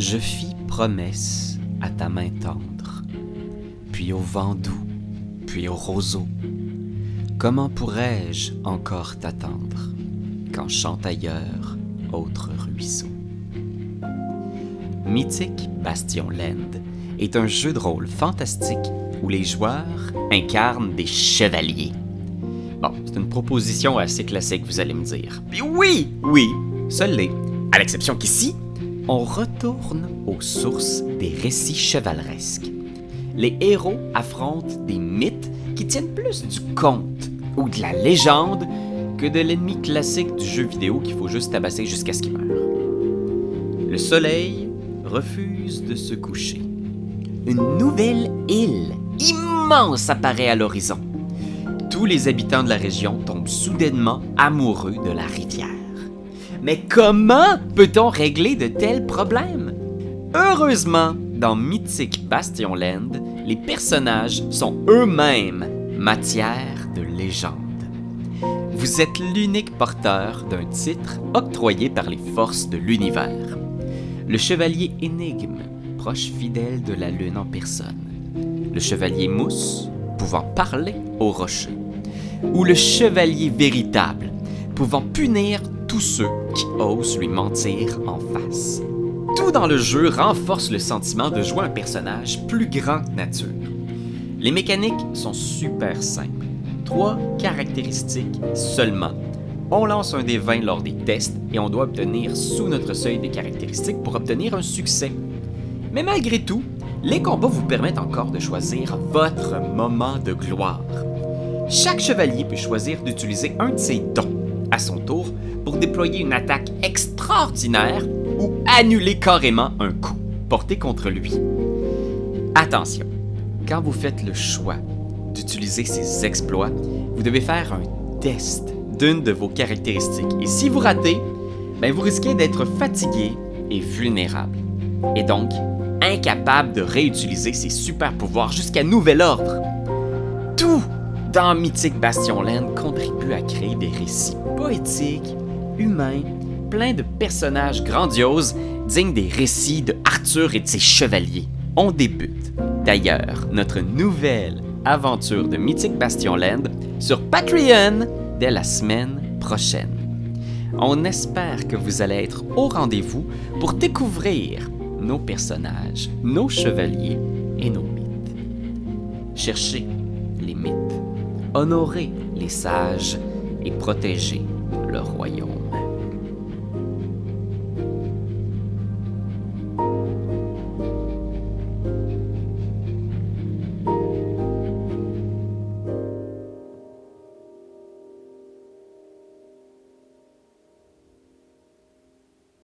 Je fis promesse à ta main tendre, puis au vent doux, puis au roseau. Comment pourrais-je encore t'attendre quand chante ailleurs autre ruisseau? Mythic Bastion Land est un jeu de rôle fantastique où les joueurs incarnent des chevaliers. Bon, c'est une proposition assez classique, vous allez me dire. Puis oui, ça l'est. À l'exception qu'ici, on retourne aux sources des récits chevaleresques. Les héros affrontent des mythes qui tiennent plus du conte ou de la légende que de l'ennemi classique du jeu vidéo qu'il faut juste tabasser jusqu'à ce qu'il meure. Le soleil refuse de se coucher. Une nouvelle île immense apparaît à l'horizon. Tous les habitants de la région tombent soudainement amoureux de la rivière. Mais comment peut-on régler de tels problèmes? Heureusement, dans Mythic Bastion Land, les personnages sont eux-mêmes matière de légende. Vous êtes l'unique porteur d'un titre octroyé par les forces de l'univers. Le chevalier énigme, proche fidèle de la lune en personne. Le chevalier mousse, pouvant parler aux rochers. Ou le chevalier véritable, pouvant punir tous ceux qui osent lui mentir en face. Tout dans le jeu renforce le sentiment de jouer un personnage plus grand que nature. Les mécaniques sont super simples. 3 caractéristiques seulement. On lance un dé 20 lors des tests et on doit obtenir sous notre seuil de caractéristiques pour obtenir un succès. Mais malgré tout, les combats vous permettent encore de choisir votre moment de gloire. Chaque chevalier peut choisir d'utiliser un de ses dons à son tour pour déployer une attaque extraordinaire ou annuler carrément un coup porté contre lui. Attention, quand vous faites le choix d'utiliser ces exploits, vous devez faire un test d'une de vos caractéristiques. Et si vous ratez, vous risquez d'être fatigué et vulnérable. Et donc, incapable de réutiliser ses super pouvoirs jusqu'à nouvel ordre. Tout dans Mythic Bastion Land contribue à créer des récits poétiques, humains, pleins de personnages grandioses, dignes des récits de Arthur et de ses chevaliers. On débute d'ailleurs notre nouvelle aventure de Mythic Bastion Land sur Patreon dès la semaine prochaine. On espère que vous allez être au rendez-vous pour découvrir nos personnages, nos chevaliers et nos mythes. Cherchez les mythes, honorez les sages et protégez le royaume.